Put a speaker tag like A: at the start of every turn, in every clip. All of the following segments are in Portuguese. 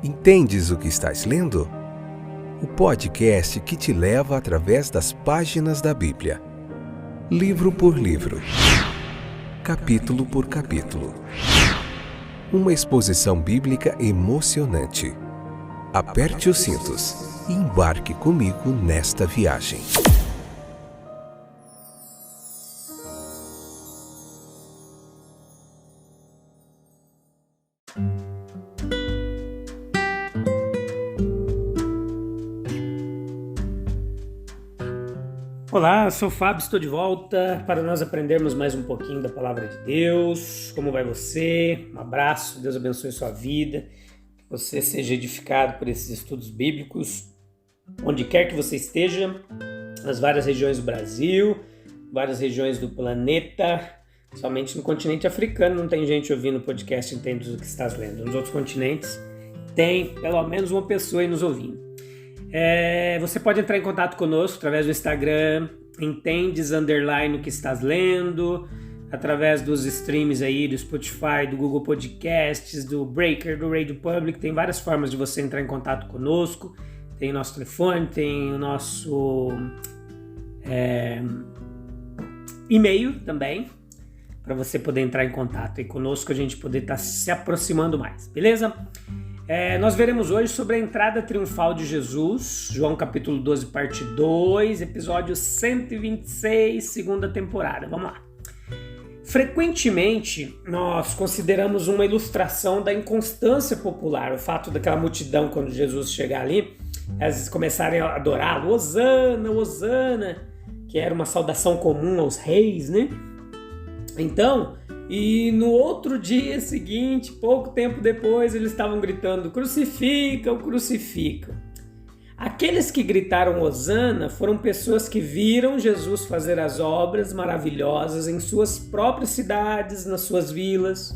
A: Entendes o que estás lendo? O podcast que te leva através das páginas da Bíblia. Livro por livro. Capítulo por capítulo. Uma exposição bíblica emocionante. Aperte os cintos e embarque comigo nesta viagem.
B: Olá, eu sou o Fábio, estou de volta para nós aprendermos mais um pouquinho da Palavra de Deus. Como vai você? Um abraço, Deus abençoe sua vida, que você seja edificado por esses estudos bíblicos, onde quer que você esteja, nas várias regiões do Brasil, várias regiões do planeta, somente no continente africano não tem gente ouvindo o podcast Entendes o que estás lendo. Nos outros continentes tem pelo menos uma pessoa aí nos ouvindo. Você pode entrar em contato conosco através do Instagram, entendes _ o que estás lendo, através dos streams aí do Spotify, do Google Podcasts, do Breaker, do Radio Public. Tem várias formas de você entrar em contato conosco. Tem o nosso telefone, tem o nosso e-mail também, para você poder entrar em contato aí conosco, a gente poder estar se aproximando mais, beleza? Nós veremos hoje sobre a entrada triunfal de Jesus, João capítulo 12, parte 2, episódio 126, segunda temporada. Vamos lá. Frequentemente, nós consideramos uma ilustração da inconstância popular, o fato daquela multidão, quando Jesus chegar ali, elas começarem a adorá-lo, Hosana, Hosana, que era uma saudação comum aos reis, né? Então, e no outro dia seguinte, pouco tempo depois, eles estavam gritando, crucifica, o crucifica. Aqueles que gritaram Hosana foram pessoas que viram Jesus fazer as obras maravilhosas em suas próprias cidades, nas suas vilas.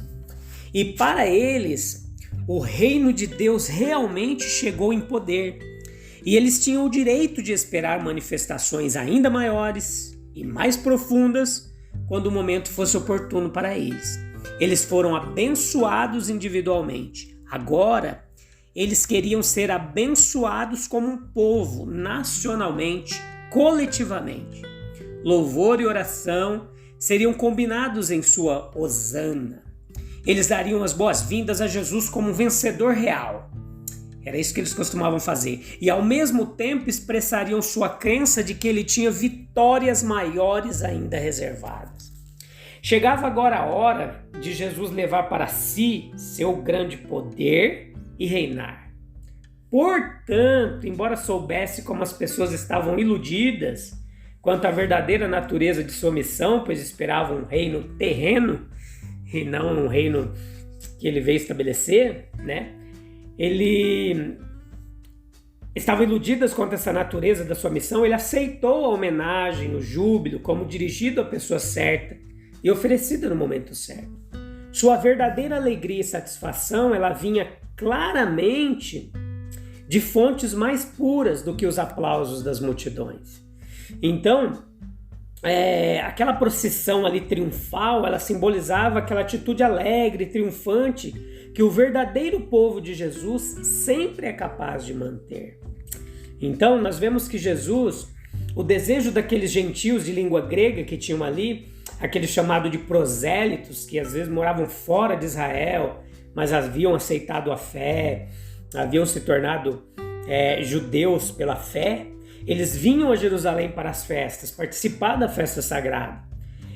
B: E para eles, o reino de Deus realmente chegou em poder. E eles tinham o direito de esperar manifestações ainda maiores e mais profundas quando o momento fosse oportuno para eles. Eles foram abençoados individualmente. Agora, eles queriam ser abençoados como um povo, nacionalmente, coletivamente. Louvor e oração seriam combinados em sua hosana. Eles dariam as boas-vindas a Jesus como um vencedor real. Era isso que eles costumavam fazer. E ao mesmo tempo expressariam sua crença de que ele tinha vitórias maiores ainda reservadas. Chegava agora a hora de Jesus levar para si seu grande poder e reinar. Portanto, embora soubesse como as pessoas estavam iludidas quanto à verdadeira natureza de sua missão, pois esperavam um reino terreno e não um reino que ele veio estabelecer, né? Ele estava iludidas quanto a essa natureza da sua missão. Ele aceitou a homenagem, o júbilo, como dirigido à pessoa certa e oferecida no momento certo. Sua verdadeira alegria e satisfação, ela vinha claramente de fontes mais puras do que os aplausos das multidões. Então, aquela procissão ali triunfal, ela simbolizava aquela atitude alegre, triunfante, que o verdadeiro povo de Jesus sempre é capaz de manter. Então, nós vemos que Jesus, o desejo daqueles gentios de língua grega que tinham ali, aquele chamado de prosélitos, que às vezes moravam fora de Israel, mas haviam aceitado a fé, haviam se tornado judeus pela fé, eles vinham a Jerusalém para as festas, participar da festa sagrada.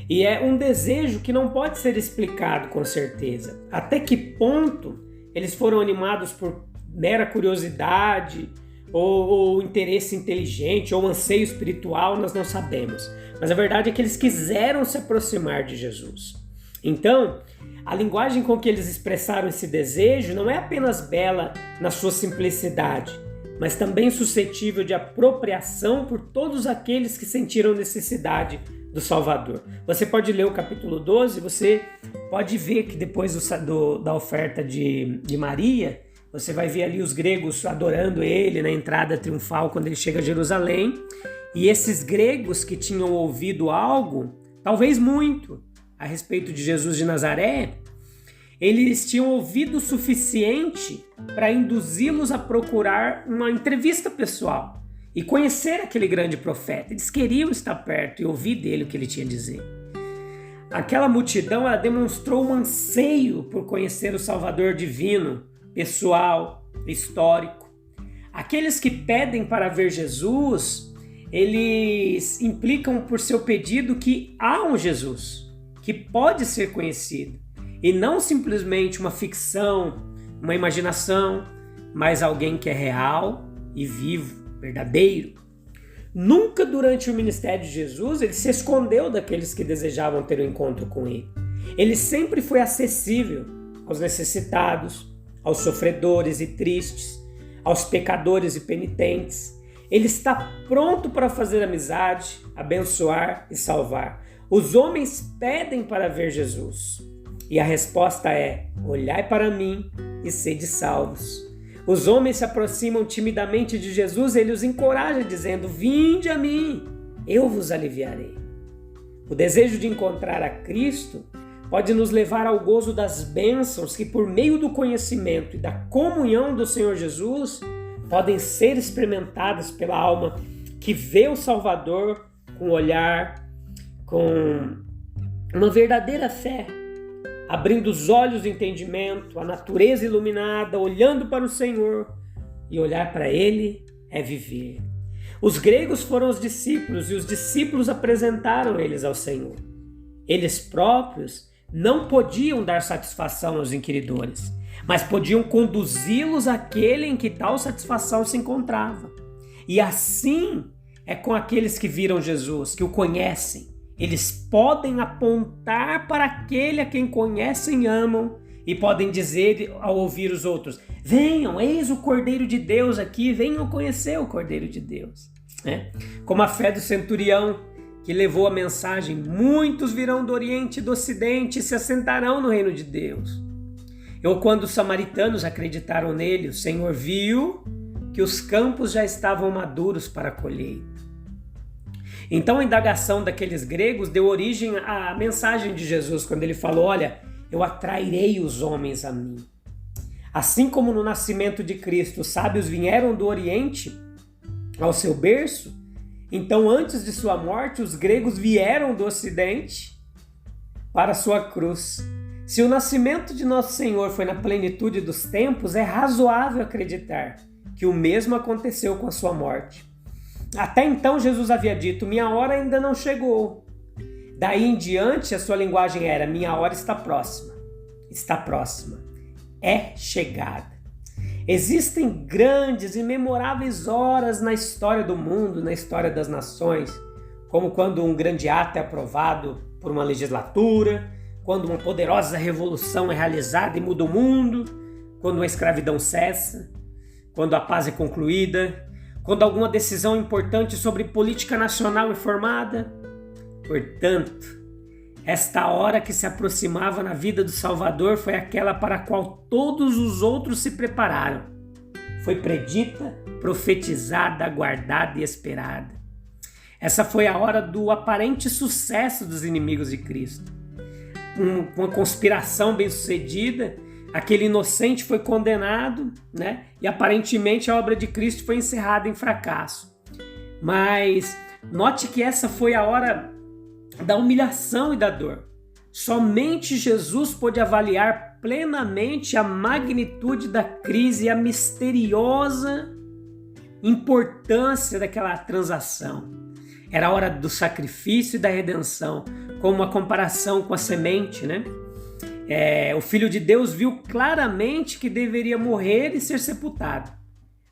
B: E é um desejo que não pode ser explicado com certeza. Até que ponto eles foram animados por mera curiosidade, ou interesse inteligente, ou anseio espiritual, nós não sabemos. Mas a verdade é que eles quiseram se aproximar de Jesus. Então, a linguagem com que eles expressaram esse desejo não é apenas bela na sua simplicidade, mas também suscetível de apropriação por todos aqueles que sentiram necessidade do Salvador. Você pode ler o capítulo 12, você pode ver que depois da oferta de Maria, você vai ver ali os gregos adorando ele na entrada triunfal quando ele chega a Jerusalém. E esses gregos que tinham ouvido algo, talvez muito, a respeito de Jesus de Nazaré, eles tinham ouvido o suficiente para induzi-los a procurar uma entrevista pessoal e conhecer aquele grande profeta. Eles queriam estar perto e ouvir dele o que ele tinha a dizer. Aquela multidão, ela demonstrou um anseio por conhecer o Salvador divino, pessoal, histórico. Aqueles que pedem para ver Jesus, eles implicam por seu pedido que há um Jesus, que pode ser conhecido, e não simplesmente uma ficção, uma imaginação, mas alguém que é real e vivo, verdadeiro. Nunca durante o ministério de Jesus ele se escondeu daqueles que desejavam ter um encontro com ele. Ele sempre foi acessível aos necessitados, aos sofredores e tristes, aos pecadores e penitentes. Ele está pronto para fazer amizade, abençoar e salvar. Os homens pedem para ver Jesus. E a resposta é: olhai para mim e sede salvos. Os homens se aproximam timidamente de Jesus e ele os encoraja dizendo: vinde a mim, eu vos aliviarei. O desejo de encontrar a Cristo pode nos levar ao gozo das bênçãos que, por meio do conhecimento e da comunhão do Senhor Jesus, podem ser experimentadas pela alma que vê o Salvador com olhar, com uma verdadeira fé, abrindo os olhos do entendimento, a natureza iluminada, olhando para o Senhor, e olhar para Ele é viver. Os gregos foram os discípulos e os discípulos apresentaram eles ao Senhor. Eles próprios não podiam dar satisfação aos inquiridores, mas podiam conduzi-los àquele em que tal satisfação se encontrava. E assim é com aqueles que viram Jesus, que o conhecem. Eles podem apontar para aquele a quem conhecem e amam e podem dizer ao ouvir os outros: venham, eis o Cordeiro de Deus aqui, venham conhecer o Cordeiro de Deus. Como a fé do centurião que levou a mensagem: muitos virão do Oriente e do Ocidente e se assentarão no reino de Deus. Ou quando os samaritanos acreditaram nele, o Senhor viu que os campos já estavam maduros para a colheita. Então a indagação daqueles gregos deu origem à mensagem de Jesus, quando ele falou: olha, eu atrairei os homens a mim. Assim como no nascimento de Cristo, os sábios vieram do Oriente ao seu berço, então antes de sua morte, os gregos vieram do Ocidente para a sua cruz. Se o nascimento de nosso Senhor foi na plenitude dos tempos, é razoável acreditar que o mesmo aconteceu com a sua morte. Até então Jesus havia dito: minha hora ainda não chegou. Daí em diante a sua linguagem era: minha hora está próxima, é chegada. Existem grandes e memoráveis horas na história do mundo, na história das nações, como quando um grande ato é aprovado por uma legislatura, quando uma poderosa revolução é realizada e muda o mundo, quando a escravidão cessa, quando a paz é concluída, quando alguma decisão importante sobre política nacional é formada. Portanto, esta hora que se aproximava na vida do Salvador foi aquela para a qual todos os outros se prepararam. Foi predita, profetizada, aguardada e esperada. Essa foi a hora do aparente sucesso dos inimigos de Cristo. Uma conspiração bem-sucedida, aquele inocente foi condenado, e aparentemente a obra de Cristo foi encerrada em fracasso. Mas note que essa foi a hora da humilhação e da dor. Somente Jesus pôde avaliar plenamente a magnitude da crise e a misteriosa importância daquela transação. Era a hora do sacrifício e da redenção, como uma comparação com a semente, O Filho de Deus viu claramente que deveria morrer e ser sepultado,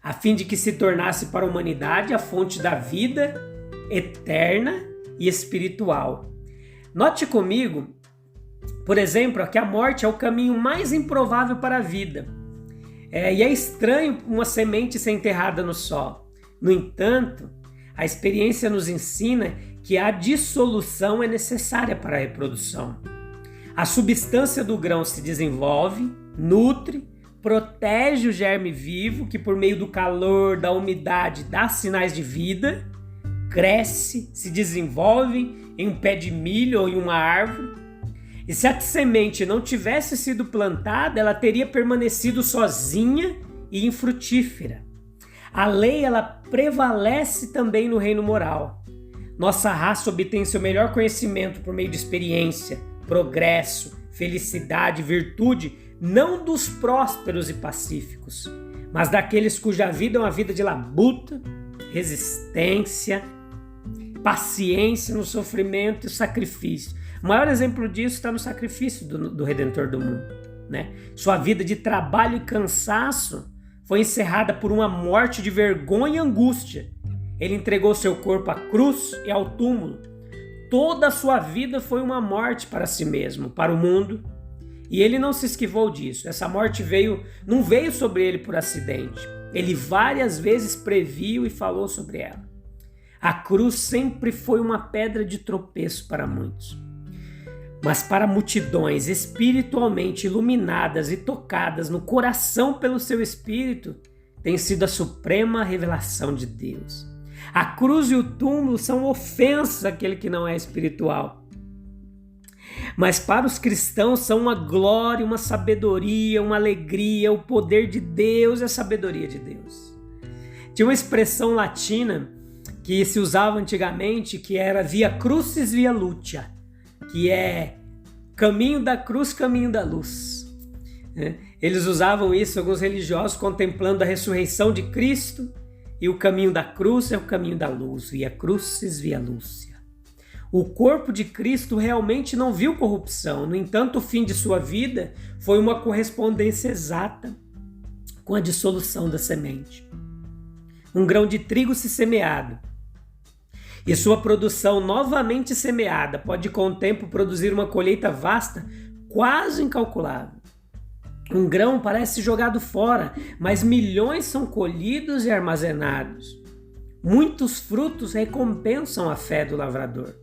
B: a fim de que se tornasse para a humanidade a fonte da vida eterna e espiritual. Note comigo, por exemplo, que a morte é o caminho mais improvável para a vida. E é estranho uma semente ser enterrada no solo. No entanto, a experiência nos ensina que a dissolução é necessária para a reprodução. A substância do grão se desenvolve, nutre, protege o germe vivo, que por meio do calor, da umidade, dá sinais de vida, cresce, se desenvolve em um pé de milho ou em uma árvore. E se a semente não tivesse sido plantada, ela teria permanecido sozinha e infrutífera. A lei, ela prevalece também no reino moral. Nossa raça obtém seu melhor conhecimento por meio de experiência, progresso, felicidade, virtude, não dos prósperos e pacíficos, mas daqueles cuja vida é uma vida de labuta, resistência, paciência no sofrimento e sacrifício. O maior exemplo disso está no sacrifício do Redentor do mundo, né? Sua vida de trabalho e cansaço foi encerrada por uma morte de vergonha e angústia. Ele entregou seu corpo à cruz e ao túmulo. Toda a sua vida foi uma morte para si mesmo, para o mundo. E ele não se esquivou disso. Essa morte não veio sobre ele por acidente. Ele várias vezes previu e falou sobre ela. A cruz sempre foi uma pedra de tropeço para muitos. Mas para multidões espiritualmente iluminadas e tocadas no coração pelo seu espírito, tem sido a suprema revelação de Deus. A cruz e o túmulo são ofensas àquele que não é espiritual. Mas para os cristãos são uma glória, uma sabedoria, uma alegria, o poder de Deus e a sabedoria de Deus. Tinha uma expressão latina que se usava antigamente, que era via crucis via lutia, que é caminho da cruz, caminho da luz. Eles usavam isso, alguns religiosos, contemplando a ressurreição de Cristo, e o caminho da cruz é o caminho da luz, via crucis via lúcia. O corpo de Cristo realmente não viu corrupção, no entanto, o fim de sua vida foi uma correspondência exata com a dissolução da semente. Um grão de trigo se semeado, e sua produção novamente semeada pode com o tempo produzir uma colheita vasta, quase incalculável. Um grão parece jogado fora, mas milhões são colhidos e armazenados. Muitos frutos recompensam a fé do lavrador.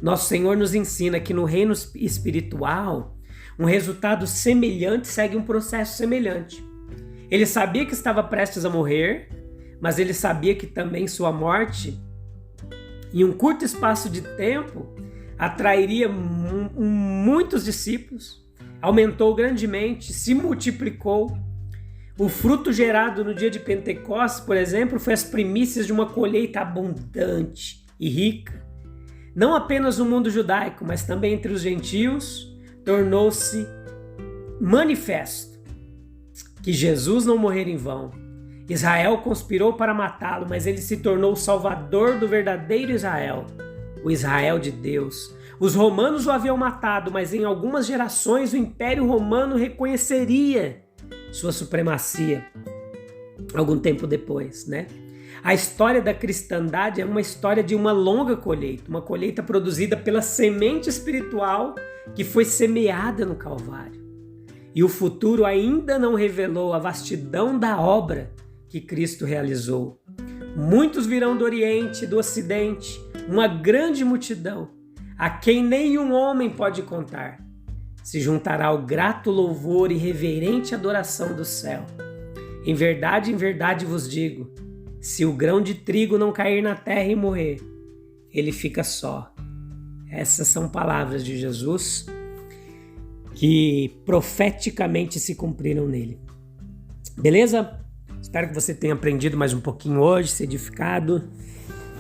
B: Nosso Senhor nos ensina que no reino espiritual, um resultado semelhante segue um processo semelhante. Ele sabia que estava prestes a morrer, mas ele sabia que também sua morte, em um curto espaço de tempo, atrairia muitos discípulos, aumentou grandemente, se multiplicou. O fruto gerado no dia de Pentecostes, por exemplo, foi as primícias de uma colheita abundante e rica. Não apenas no mundo judaico, mas também entre os gentios, tornou-se manifesto que Jesus não morrera em vão. Israel conspirou para matá-lo, mas ele se tornou o salvador do verdadeiro Israel, o Israel de Deus. Os romanos o haviam matado, mas em algumas gerações o Império Romano reconheceria sua supremacia algum tempo depois, né? A história da cristandade é uma história de uma longa colheita, uma colheita produzida pela semente espiritual que foi semeada no Calvário. E o futuro ainda não revelou a vastidão da obra que Cristo realizou. Muitos virão do Oriente e do Ocidente, uma grande multidão, a quem nenhum homem pode contar, se juntará ao grato louvor e reverente adoração do céu. Em verdade vos digo, se o grão de trigo não cair na terra e morrer, ele fica só. Essas são palavras de Jesus que profeticamente se cumpriram nele. Beleza? Espero que você tenha aprendido mais um pouquinho hoje, se edificado.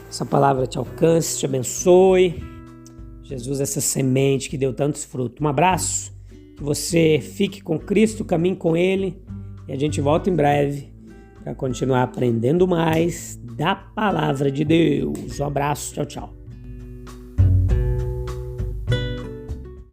B: Essa palavra te alcance, te abençoe. Jesus, essa semente que deu tantos frutos. Um abraço, que você fique com Cristo, caminhe com Ele. E a gente volta em breve para continuar aprendendo mais da palavra de Deus. Um abraço, tchau, tchau.